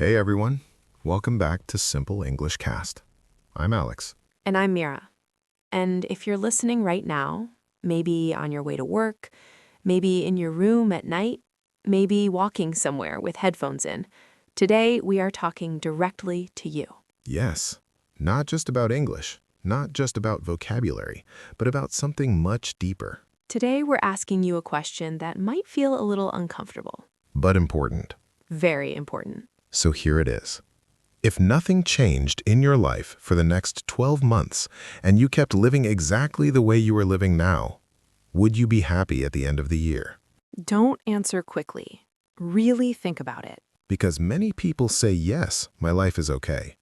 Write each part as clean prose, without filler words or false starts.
Hey everyone, welcome back to Simple English Cast. I'm Alex. And I'm Meera. And if you're listening right now, maybe on your way to work, maybe in your room at night, maybe walking somewhere with headphones in, today we are talking directly to you. Yes, not just about English, not just about vocabulary, but about something much deeper. Today we're asking you a question that might feel a little uncomfortable. But important. Very important. So here it is. If nothing changed in your life for the next 12 months and you kept living exactly the way you are living now, would you be happy at the end of the year? Don't answer quickly. Really think about it. Because many people say yes, my life is okay.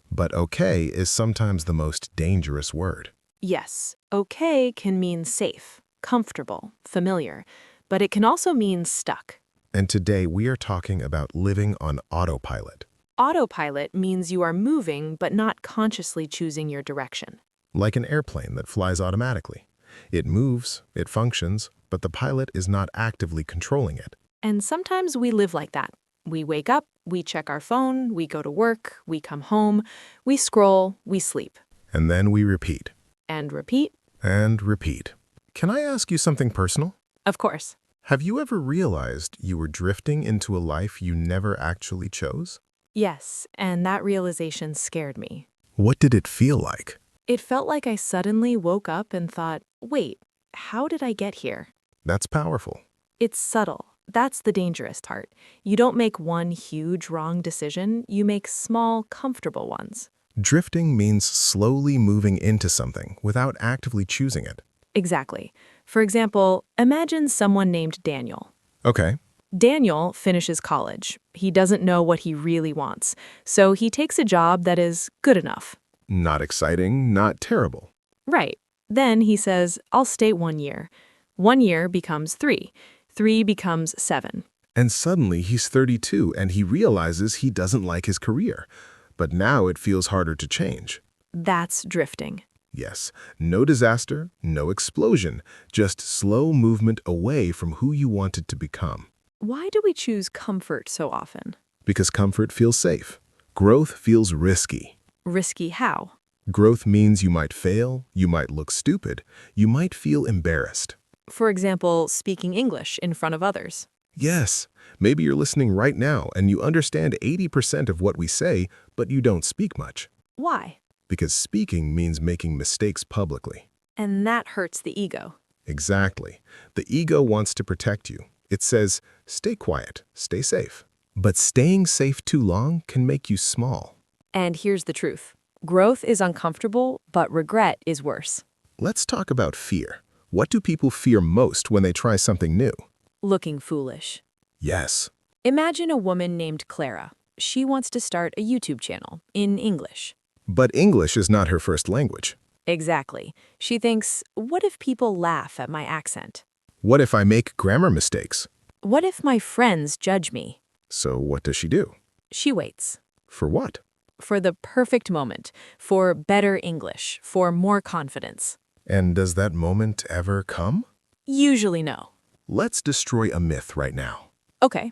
But okay is sometimes the most dangerous word. Yes, okay can mean safe, comfortable, familiar, but it can also mean stuck. And today we are talking about living on autopilot. Autopilot means you are moving but not consciously choosing your direction. Like an airplane that flies automatically. It moves, it functions, but the pilot is not actively controlling it. And sometimes we live like that. We wake up, we check our phone, we go to work, we come home, we scroll, we sleep. And then we repeat. And repeat? And repeat. Can I ask you something personal? Of course. Have you ever realized you were drifting into a life you never actually chose? Yes, and that realization scared me. What did it feel like? It felt like I suddenly woke up and thought, wait, how did I get here? That's powerful. It's subtle. That's the dangerous part. You don't make one huge wrong decision, you make small, comfortable ones. Drifting means slowly moving into something without actively choosing it. Exactly. For example, imagine someone named Daniel. Okay. Daniel finishes college. He doesn't know what he really wants, so he takes a job that is good enough. Not exciting, not terrible. Right. Then he says, I'll stay 1 year. 1 year becomes 3. 3 becomes 7. And suddenly he's 32 and he realizes he doesn't like his career. But now it feels harder to change. That's drifting. Yes, no disaster, no explosion, just slow movement away from who you wanted to become. Why do we choose comfort so often? Because comfort feels safe. Growth feels risky. Risky how? Growth means you might fail, you might look stupid, you might feel embarrassed. For example, speaking English in front of others. Yes, maybe you're listening right now and you understand 80% of what we say, but you don't speak much. Why? Because speaking means making mistakes publicly. And that hurts the ego. Exactly. The ego wants to protect you. It says, stay quiet, stay safe. But staying safe too long can make you small. And here's the truth. Growth is uncomfortable, but regret is worse. Let's talk about fear. What do people fear most when they try something new? Looking foolish. Yes. Imagine a woman named Clara. She wants to start a YouTube channel in English. But English is not her first language. Exactly. She thinks, what if people laugh at my accent? What if I make grammar mistakes? What if my friends judge me? So what does she do? She waits. For what? For the perfect moment, for better English, for more confidence. And does that moment ever come? Usually no. Let's destroy a myth right now. Okay.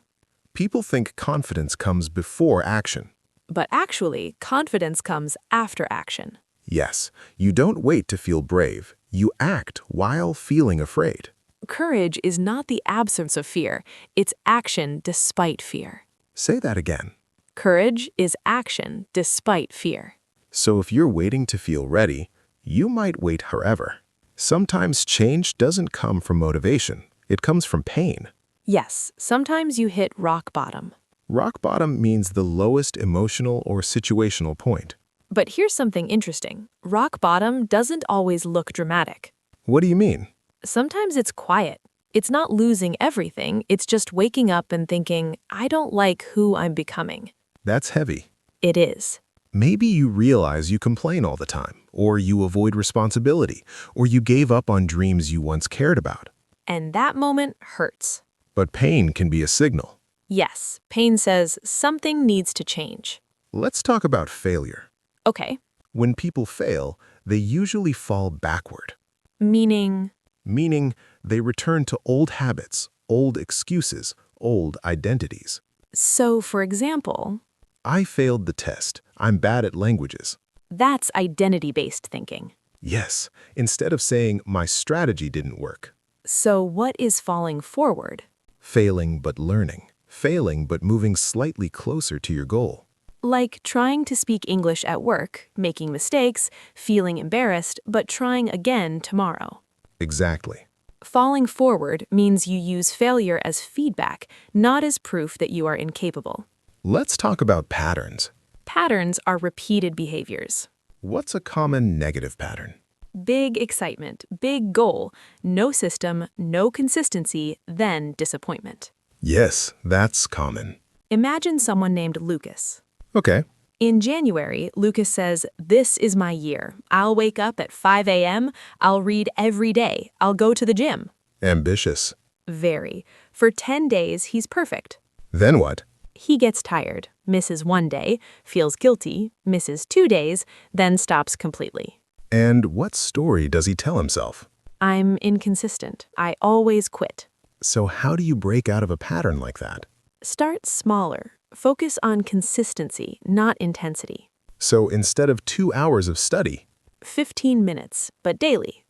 People think confidence comes before action. But actually, confidence comes after action. Yes, you don't wait to feel brave. You act while feeling afraid. Courage is not the absence of fear. It's action despite fear. Say that again. Courage is action despite fear. So if you're waiting to feel ready, you might wait forever. Sometimes change doesn't come from motivation. It comes from pain. Yes, sometimes you hit rock bottom. Rock bottom means the lowest emotional or situational point. But here's something interesting. Rock bottom doesn't always look dramatic. What do you mean? Sometimes it's quiet. It's not losing everything. It's just waking up and thinking, I don't like who I'm becoming. That's heavy. It is. Maybe you realize you complain all the time, or you avoid responsibility, or you gave up on dreams you once cared about. And that moment hurts. But pain can be a signal. Yes, pain says something needs to change. Let's talk about failure. Okay. When people fail, they usually fall backward. Meaning? Meaning they return to old habits, old excuses, old identities. So, for example, I failed the test. I'm bad at languages. That's identity-based thinking. Yes, instead of saying my strategy didn't work. So what is falling forward? Failing but learning. Failing but moving slightly closer to your goal. Like trying to speak English at work, making mistakes, feeling embarrassed, but trying again tomorrow. Exactly. Falling forward means you use failure as feedback, not as proof that you are incapable. Let's talk about patterns. Patterns are repeated behaviors. What's a common negative pattern? Big excitement, big goal, no system, no consistency, then disappointment. Yes, that's common. Imagine someone named Lucas. Okay. In January, Lucas says, "This is my year. I'll wake up at 5 a.m., I'll read every day, I'll go to the gym." Ambitious. Very. For 10 days, he's perfect. Then what? He gets tired, misses 1 day, feels guilty, misses 2 days, then stops completely. And what story does he tell himself? I'm inconsistent. I always quit. So how do you break out of a pattern like that? Start smaller. Focus on consistency, not intensity. So instead of 2 hours of study, 15 minutes, but daily.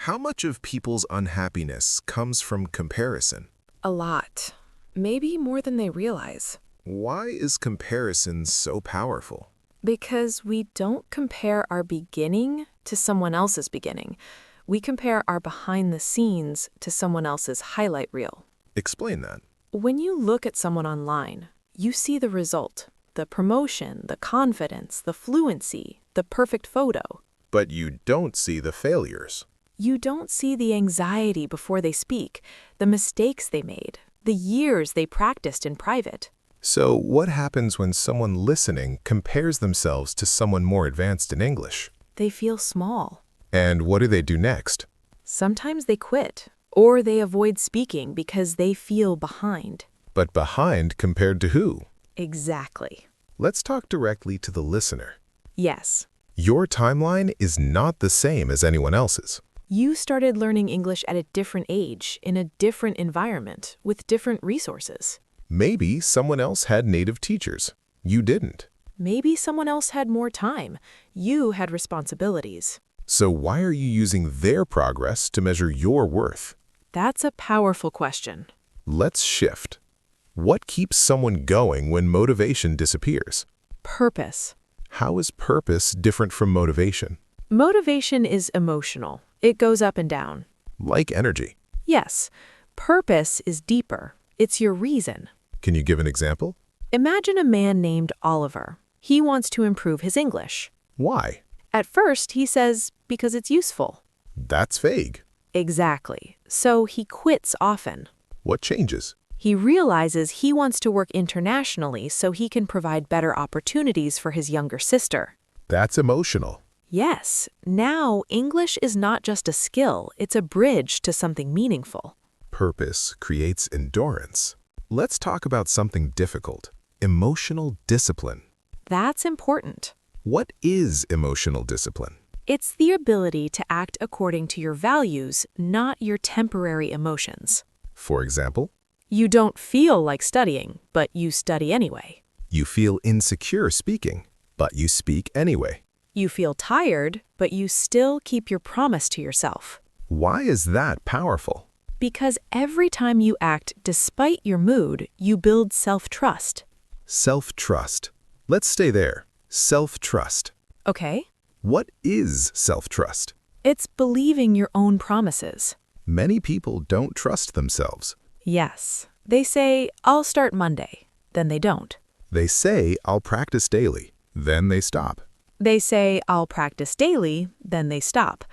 how much of people's unhappiness comes from comparison? A lot. Maybe more than they realize. Why is comparison so powerful? Because we don't compare our beginning to someone else's beginning. We compare our behind the scenes to someone else's highlight reel. Explain that. When you look at someone online, you see the result, the promotion, the confidence, the fluency, the perfect photo. But you don't see the failures. You don't see the anxiety before they speak, the mistakes they made, the years they practiced in private. So what happens when someone listening compares themselves to someone more advanced in English? They feel small. And what do they do next? Sometimes they quit, or they avoid speaking because they feel behind. But behind compared to who? Exactly. Let's talk directly to the listener. Yes. Your timeline is not the same as anyone else's. You started learning English at a different age, in a different environment, with different resources. Maybe someone else had native teachers. You didn't. Maybe someone else had more time. You had responsibilities. So why are you using their progress to measure your worth? That's a powerful question. Let's shift. What keeps someone going when motivation disappears? Purpose. How is purpose different from motivation? Motivation is emotional. It goes up and down. Like energy. Yes. Purpose is deeper. It's your reason. Can you give an example? Imagine a man named Oliver. He wants to improve his English. Why? At first, he says, because it's useful. That's vague. Exactly. So he quits often. What changes? He realizes he wants to work internationally so he can provide better opportunities for his younger sister. That's emotional. Yes, now English is not just a skill, it's a bridge to something meaningful. Purpose creates endurance. Let's talk about something difficult. Emotional discipline. That's important. What is emotional discipline? It's the ability to act according to your values, not your temporary emotions. For example, You don't feel like studying, but you study anyway. you feel insecure speaking, but you speak anyway. You feel tired, but you still keep your promise to yourself. Why is that powerful? Because every time you act despite your mood, you build self-trust. Self-trust. Let's stay there. Self-trust. Okay? What is self-trust? It's believing your own promises. Many people don't trust themselves. Yes. They say, I'll start Monday. Then they don't. They say, I'll practice daily. Then they stop. They say, I'll practice daily. Then they stop.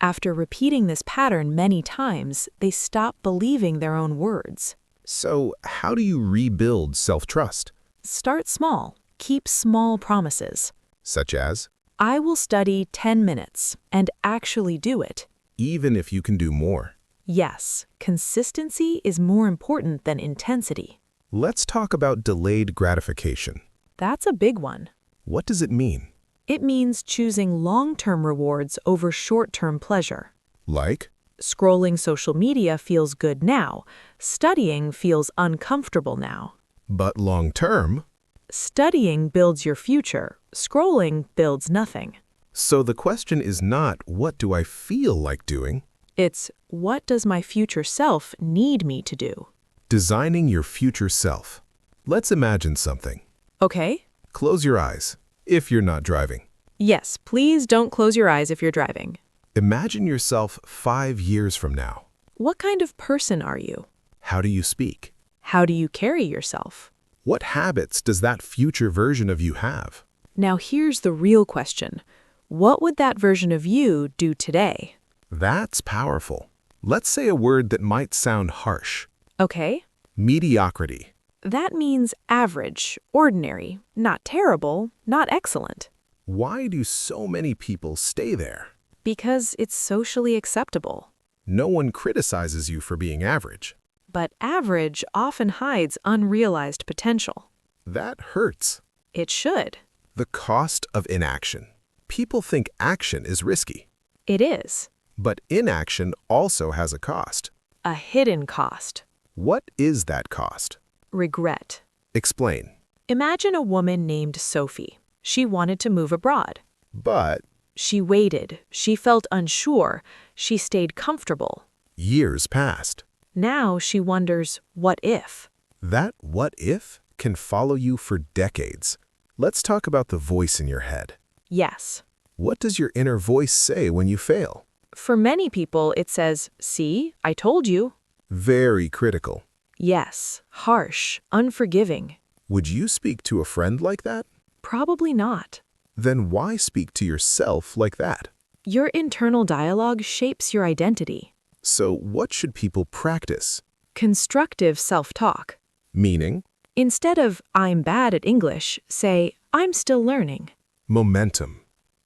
After repeating this pattern many times, they stop believing their own words. So, how do you rebuild self-trust? Start small. Keep small promises. Such as, I will study 10 minutes and actually do it. even if you can do more. Yes, consistency is more important than intensity. Let's talk about delayed gratification. That's a big one. What does it mean? It means choosing long-term rewards over short-term pleasure. Like, Scrolling social media feels good now. Studying feels uncomfortable now. But long-term, Studying builds your future. Scrolling builds nothing. so the question is not, what do I feel like doing? It's, what does my future self need me to do? Designing your future self. Let's imagine something. Okay? Close your eyes, if you're not driving. Yes, please don't close your eyes if you're driving. Imagine yourself 5 years from now. What kind of person are you? How do you speak? How do you carry yourself? What habits does that future version of you have? Now here's the real question. What would that version of you do today? That's powerful. Let's say a word that might sound harsh. Okay? Mediocrity. That means average, ordinary, not terrible, not excellent. Why do so many people stay there? Because it's socially acceptable. No one criticizes you for being average. But average often hides unrealized potential. That hurts. It should. The cost of inaction. People think action is risky, It is. but inaction also has a cost. A hidden cost. What is that cost? Regret. Explain. Imagine a woman named Sophie. She wanted to move abroad. But She waited. She felt unsure. She stayed comfortable. years passed. Now she wonders, what if? That what if can follow you for decades. Let's talk about the voice in your head. Yes. What does your inner voice say when you fail? For many people, it says, see, I told you. Very critical. Yes, harsh, unforgiving. Would you speak to a friend like that? Probably not. Then why speak to yourself like that? Your internal dialogue shapes your identity. So what should people practice? Constructive self-talk. Meaning, Instead of, I'm bad at English, say, I'm still learning. momentum.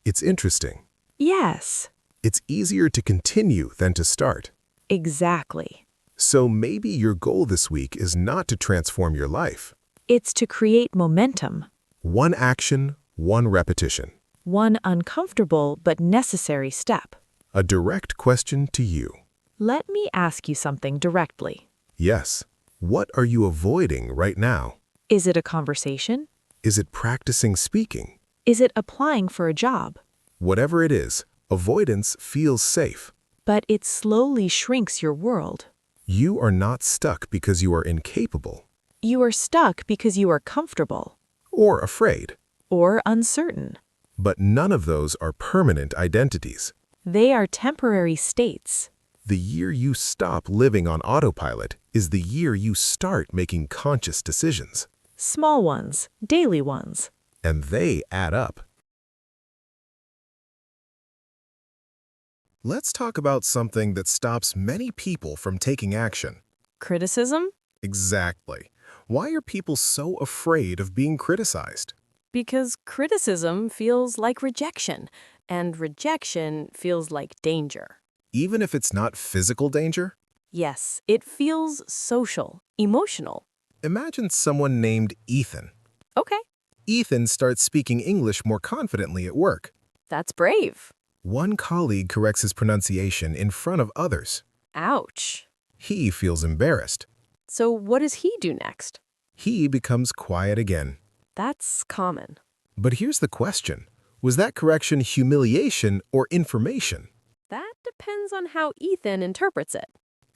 It's interesting. Yes, It's easier to continue than to start. exactly. So maybe your goal this week is not to transform your life. It's to create momentum. One action, one repetition. One uncomfortable but necessary step. A direct question to you. Let me ask you something directly. Yes. What are you avoiding right now? Is it a conversation? Is it practicing speaking? Is it applying for a job? Whatever it is, avoidance feels safe. But it slowly shrinks your world. You are not stuck because you are incapable You are stuck because you are comfortable or afraid. or uncertain. But none of those are permanent identities. They are temporary states. The year you stop living on autopilot is the year you start making conscious decisions. Small ones, daily ones. And they add up. Let's talk about something that stops many people from taking action. Criticism? Exactly. Why are people so afraid of being criticized? Because criticism feels like rejection, and rejection feels like danger. Even if it's not physical danger? Yes, it feels social, emotional. Imagine someone named Ethan. Okay, Ethan starts speaking English more confidently at work. that's brave. One colleague corrects his pronunciation in front of others. Ouch. He feels embarrassed. So what does he do next? He becomes quiet again. That's common. But here's the question. Was that correction humiliation or information? That depends on how Ethan interprets it.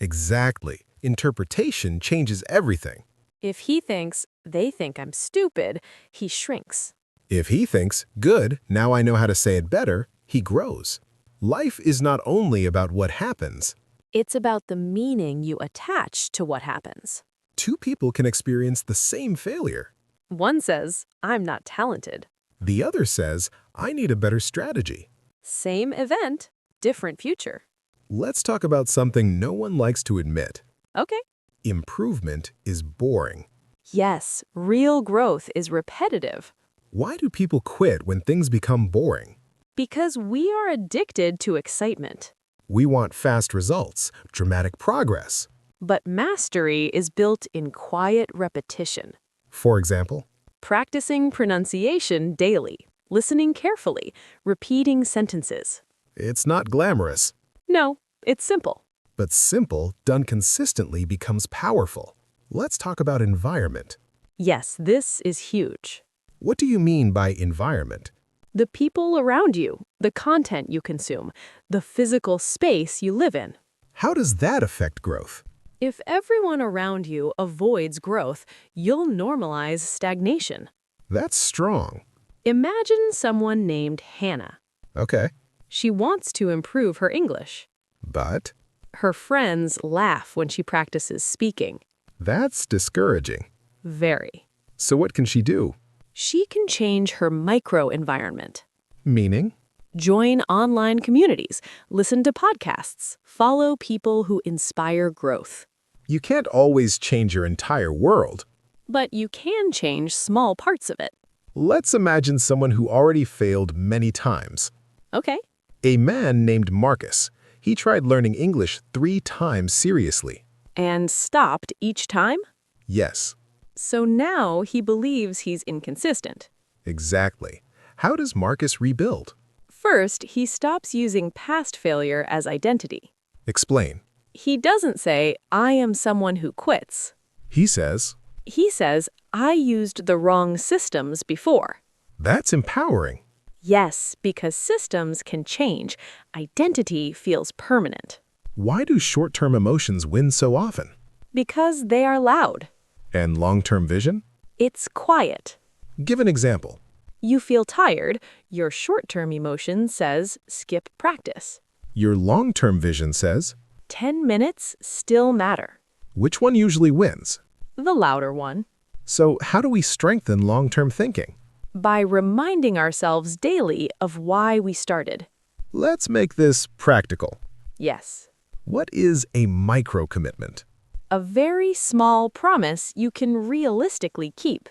Exactly. Interpretation changes everything. If he thinks, they think I'm stupid, he shrinks. If he thinks, good, now I know how to say it better, he grows. Life is not only about what happens. It's about the meaning you attach to what happens. Two people can experience the same failure. One says, I'm not talented. The other says, I need a better strategy. Same event, different future. Let's talk about something no one likes to admit. Okay. Improvement is boring. Yes, real growth is repetitive. Why do people quit when things become boring? Because we are addicted to excitement. We want fast results, dramatic progress. But mastery is built in quiet repetition. For example, Practicing pronunciation daily, listening carefully, repeating sentences. it's not glamorous, No, it's simple. but simple, done consistently becomes powerful. Let's talk about environment. Yes, this is huge. What do you mean by environment? The people around you, the content you consume, the physical space you live in. How does that affect growth? If everyone around you avoids growth, you'll normalize stagnation. That's strong. Imagine someone named Hannah. Okay. She wants to improve her English. But Her friends laugh when she practices speaking. that's discouraging. Very. So what can she do? She can change her microenvironment. Meaning? Join online communities, listen to podcasts, follow people who inspire growth. You can't always change your entire world. But you can change small parts of it. Let's imagine someone who already failed many times. Okay. A man named Marcus. He tried learning English 3 times seriously. And stopped each time? Yes, So now he believes he's inconsistent. exactly. How does Marcus rebuild? First, he stops using past failure as identity. Explain. He doesn't say, I am someone who quits. He says, He says, I used the wrong systems before. that's empowering. Yes, because systems can change. Identity feels permanent. Why do short-term emotions win so often? Because they are loud. And long-term vision? It's quiet. Give an example. You feel tired. Your short-term emotion says, skip practice. Your long-term vision says, 10 minutes still matter. which one usually wins? The louder one. So how do we strengthen long-term thinking? By reminding ourselves daily of why we started. Let's make this practical. Yes. What is a micro-commitment? A very small promise you can realistically keep.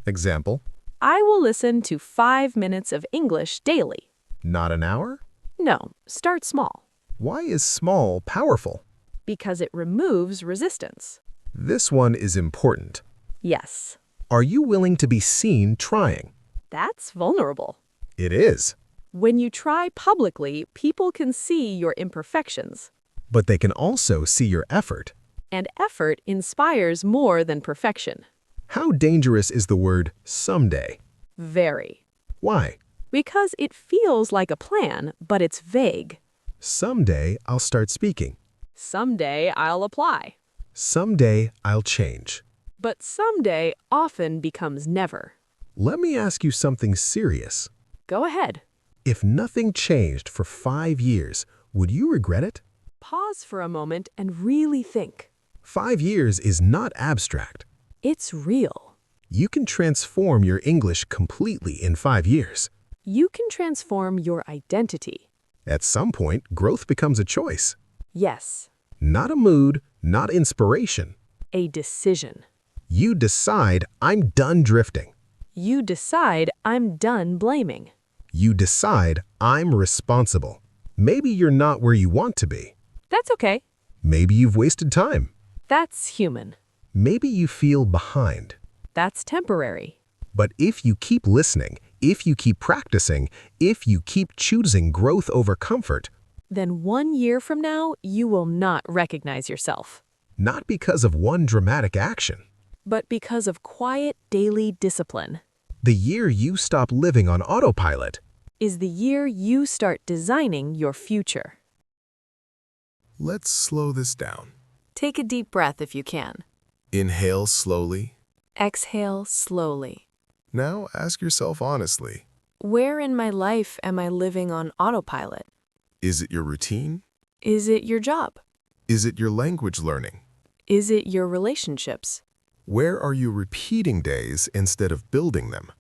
Example, I will listen to 5 minutes of English daily. not an hour? No, start small. Why is small powerful? Because it removes resistance. This one is important. Yes. Are you willing to be seen trying? That's vulnerable. It is. When you try publicly, people can see your imperfections. But they can also see your effort. And effort inspires more than perfection. How dangerous is the word someday? Very. Why? Because it feels like a plan, but it's vague. Someday I'll start speaking. Someday I'll apply. Someday I'll change. But someday often becomes never. Let me ask you something serious. Go ahead. If nothing changed for 5 years, would you regret it? Pause for a moment and really think. 5 years is not abstract. It's real. You can transform your English completely in 5 years. You can transform your identity. At some point, growth becomes a choice. Yes, Not a mood, not inspiration. a decision. You decide, I'm done drifting. You decide I'm done blaming. You decide, I'm responsible. Maybe you're not where you want to be. That's okay. Maybe you've wasted time. That's human. Maybe you feel behind. That's temporary. But if you keep listening, if you keep practicing, if you keep choosing growth over comfort, Then 1 year from now, you will not recognize yourself. not because of one dramatic action, But because of quiet daily discipline, the year you stop living on autopilot, is the year you start designing your future. let's slow this down. Take a deep breath if you can. Inhale slowly. Exhale slowly. Now ask yourself honestly, Where in my life am I living on autopilot? is it your routine? Is it your job? Is it your language learning? Is it your relationships? Where are you repeating days instead of building them?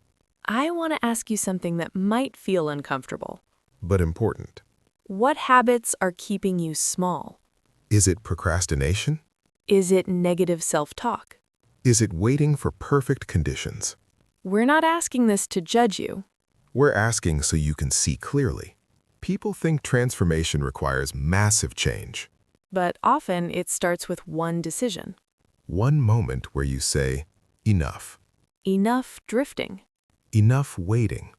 I want to ask you something that might feel uncomfortable. But important. What habits are keeping you small? Is it procrastination? Is it negative self-talk? Is it waiting for perfect conditions? We're not asking this to judge you. We're asking so you can see clearly. People think transformation requires massive change. But often it starts with one decision. One moment where you say, enough. Enough drifting. Enough waiting.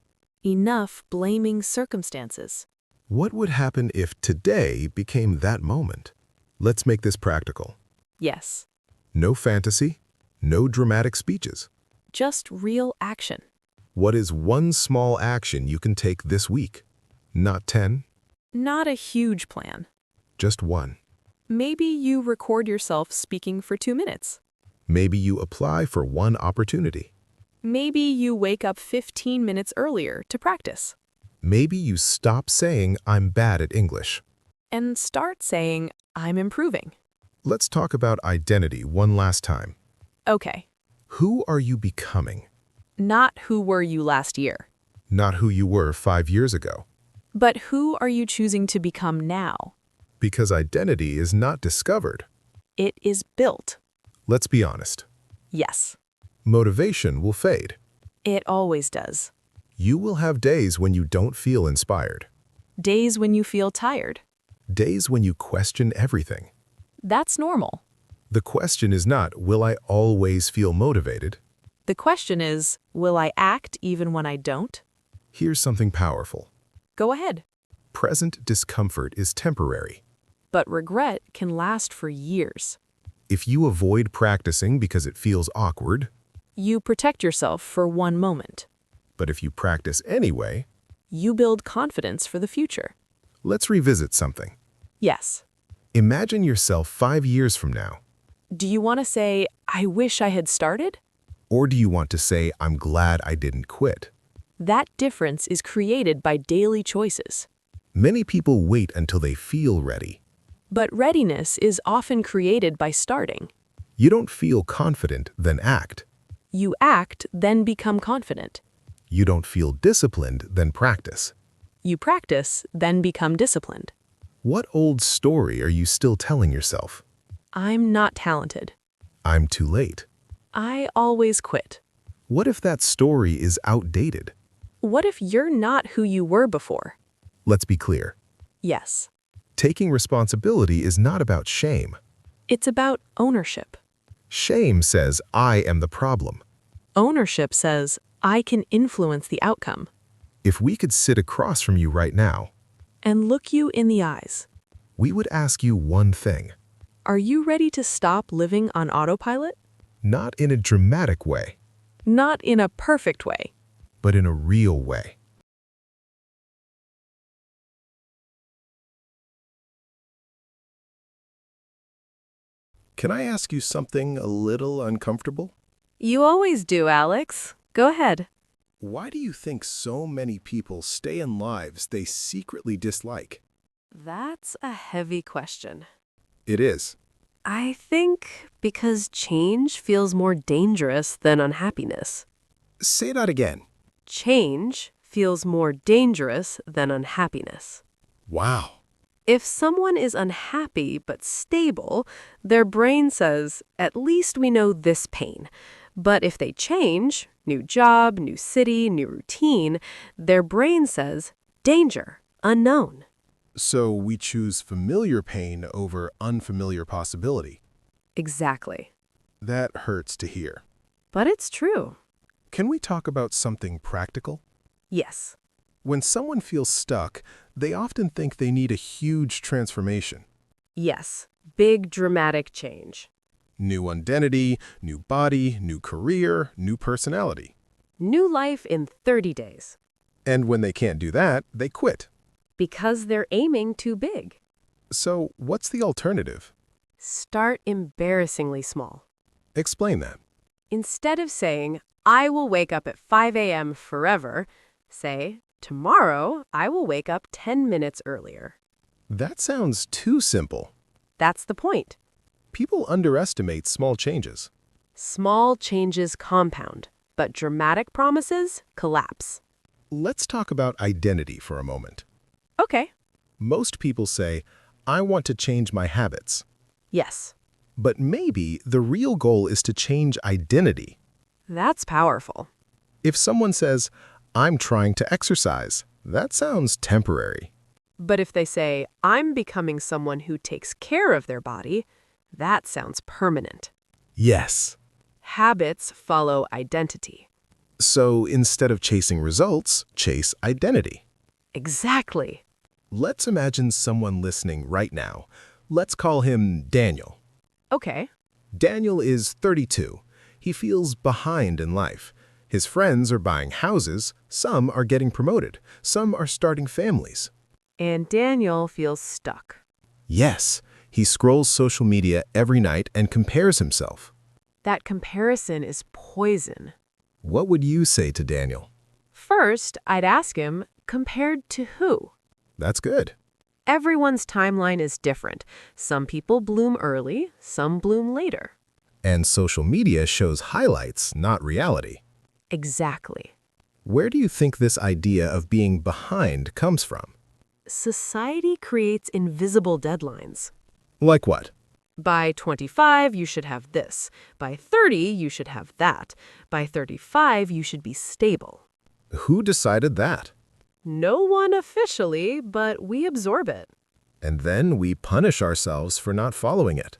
Enough blaming circumstances. What would happen if today became that moment? Let's make this practical. Yes. No fantasy, no dramatic speeches. just real action. What is one small action you can take this week? Not 10, Not a huge plan. just one. Maybe you record yourself speaking for 2 minutes. Maybe you apply for one opportunity. Maybe you wake up 15 minutes earlier to practice. Maybe you stop saying, I'm bad at English. And start saying, I'm improving. Let's talk about identity one last time. Okay, Who are you becoming? not who were you last year, Not who you were 5 years ago. but who are you choosing to become now? Because identity is not discovered. It is built. Let's be honest. Yes, Motivation will fade. it always does. You will have days when you don't feel inspired. Days when you feel tired. Days when you question everything. That's normal. The question is not, will I always feel motivated? The question is, will I act even when I don't? Here's something powerful. Go ahead. Present discomfort is temporary. But regret can last for years. If you avoid practicing because it feels awkward, You protect yourself for one moment. but if you practice anyway, You build confidence for the future. let's revisit something. Yes. Imagine yourself 5 years from now. Do you want to say, I wish I had started? Or do you want to say, I'm glad I didn't quit? That difference is created by daily choices. Many people wait until they feel ready. But readiness is often created by starting. You don't feel confident, then act. You act, then become confident. You don't feel disciplined, then practice. You practice, then become disciplined. What old story are you still telling yourself? I'm not talented. I'm too late. I always quit. What if that story is outdated? What if you're not who you were before? Let's be clear. Yes. Taking responsibility is not about shame. It's about ownership. Shame says, I am the problem. Ownership says, I can influence the outcome. If we could sit across from you right now, And look you in the eyes. we would ask you one thing, Are you ready to stop living on autopilot? not in a dramatic way, Not in a perfect way. but in a real way. Can I ask you something a little uncomfortable? You always do, Alex. Go ahead. Why do you think so many people stay in lives they secretly dislike? That's a heavy question. It is. I think because change feels more dangerous than unhappiness. Say that again. Change feels more dangerous than unhappiness. Wow. If someone is unhappy but stable, their brain says, at least we know this pain. But if they change, new job, new city, new routine, their brain says, danger, unknown. So we choose familiar pain over unfamiliar possibility. Exactly. That hurts to hear. But it's true. Can we talk about something practical? Yes. When someone feels stuck, they often think they need a huge transformation. Yes. Big dramatic change. New identity, new body, new career, new personality. New life in 30 days. And when they can't do that, they quit. Because they're aiming too big. So what's the alternative? Start embarrassingly small. Explain that. Instead of saying, I will wake up at 5 a.m. forever, say, tomorrow I will wake up 10 minutes earlier. That sounds too simple. That's the point. People underestimate small changes. Small changes compound, but dramatic promises collapse. Let's talk about identity for a moment. Okay. Most people say, I want to change my habits. Yes. But maybe the real goal is to change identity. That's powerful. If someone says, I'm trying to exercise, that sounds temporary. But if they say, I'm becoming someone who takes care of their body, that sounds permanent. Yes. Habits follow identity. So instead of chasing results, chase identity. Exactly. Let's imagine someone listening right now. Let's call him Daniel. Okay. Daniel is 32. He feels behind in life. His friends are buying houses, some are getting promoted, some are starting families. And Daniel feels stuck. Yes, he scrolls social media every night and compares himself. That comparison is poison. What would you say to Daniel? First, I'd ask him, compared to who? That's good. Everyone's timeline is different. Some people bloom early, some bloom later. And social media shows highlights, not reality. Exactly. Where do you think this idea of being behind comes from? Society creates invisible deadlines. Like what? By 25, you should have this. By 30, you should have that. By 35, you should be stable. Who decided that? No one officially, but we absorb it. And then we punish ourselves for not following it.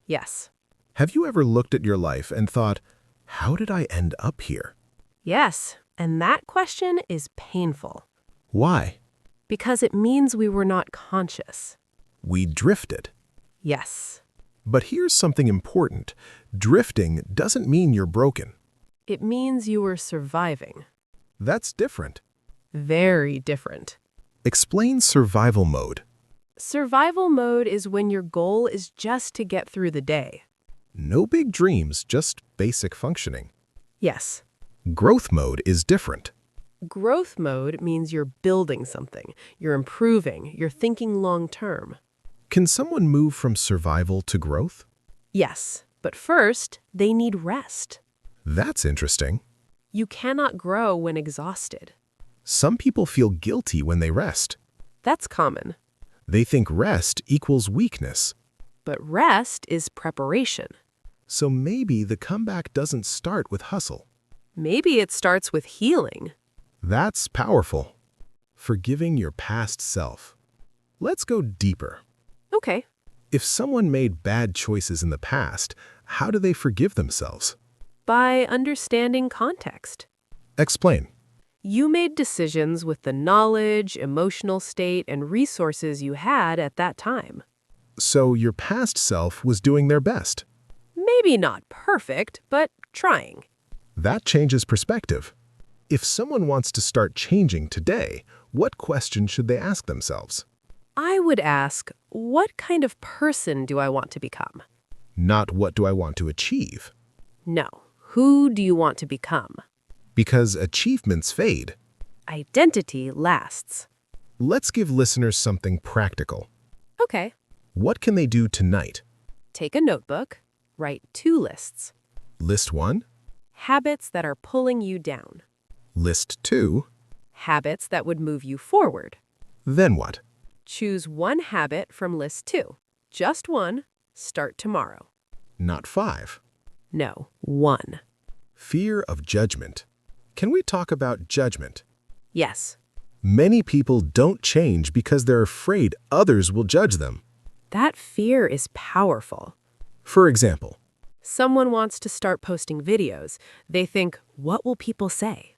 Yes. Have you ever looked at your life and thought, how did I end up here? Yes, and that question is painful. Why? Because it means we were not conscious. We drifted. Yes. But here's something important. Drifting doesn't mean you're broken. It means you were surviving. That's different. Very different. Explain survival mode. Survival mode is when your goal is just to get through the day. No big dreams, just basic functioning. Yes. Growth mode is different. Growth mode means you're building something, you're improving, you're thinking long term. Can someone move from survival to growth? Yes, but first, they need rest. That's interesting. You cannot grow when exhausted. Some people feel guilty when they rest. That's common. They think rest equals weakness. But rest is preparation. So maybe the comeback doesn't start with hustle. Maybe it starts with healing. That's powerful. Forgiving your past self. Let's go deeper. Okay. If someone made bad choices in the past, how do they forgive themselves? By understanding context. Explain. You made decisions with the knowledge, emotional state, and resources you had at that time. So your past self was doing their best. Maybe not perfect, but trying. That changes perspective. If someone wants to start changing today, what question should they ask themselves? I would ask, what kind of person do I want to become? Not what do I want to achieve? No. Who do you want to become? Because achievements fade. Identity lasts. Let's give listeners something practical. Okay. What can they do tonight? Take a notebook. Write 2 lists. List 1. Habits that are pulling you down. List 2. Habits that would move you forward. Then what? Choose 1 habit from list 2. Just 1. Start tomorrow. Not 5. No, 1. Fear of judgment. Can we talk about judgment? Yes. Many people don't change because they're afraid others will judge them. That fear is powerful. For example, Someone wants to start posting videos. They think, what will people say?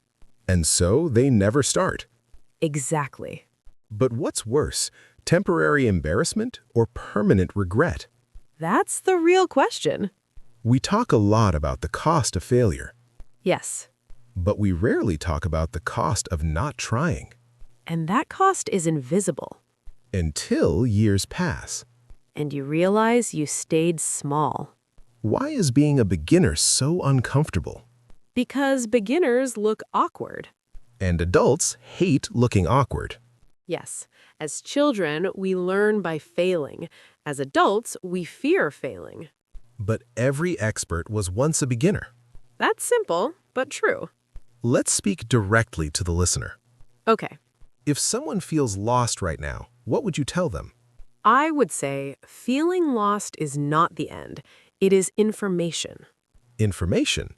and so they never start. Exactly. But what's worse, temporary embarrassment or permanent regret? That's the real question. We talk a lot about the cost of failure, Yes. but we rarely talk about the cost of not trying. And that cost is invisible. Until years pass. And you realize you stayed small. Why is being a beginner so uncomfortable? Because beginners look awkward. And adults hate looking awkward. Yes. As children, we learn by failing. As adults, we fear failing. But every expert was once a beginner. That's simple, but true. Let's speak directly to the listener. Okay. If someone feels lost right now, what would you tell them? I would say feeling lost is not the end. It is information. Information.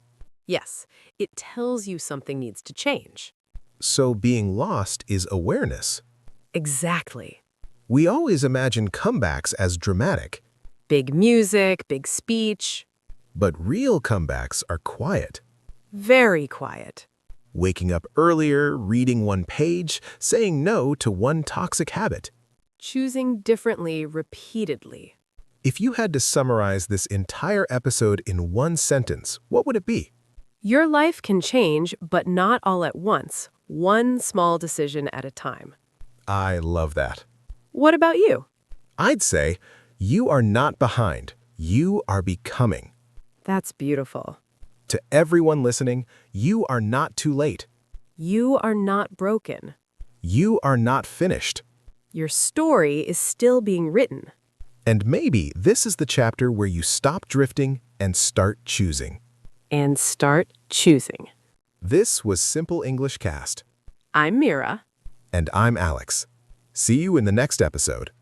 Yes, it tells you something needs to change. So being lost is awareness. Exactly. We always imagine comebacks as dramatic, Big music, big speech. but real comebacks are quiet. Very quiet. Waking up earlier, reading 1 page, saying no to 1 toxic habit. Choosing differently repeatedly. If you had to summarize this entire episode in one sentence, what would it be? Your life can change, but not all at once. One small decision at a time. I love that. What about you? I'd say, you are not behind. You are becoming. That's beautiful. To everyone listening, you are not too late. You are not broken. You are not finished. Your story is still being written. And maybe this is the chapter where you stop drifting and start choosing. And start choosing. This was Simple English Cast. I'm Meera. And I'm Alex. See you in the next episode.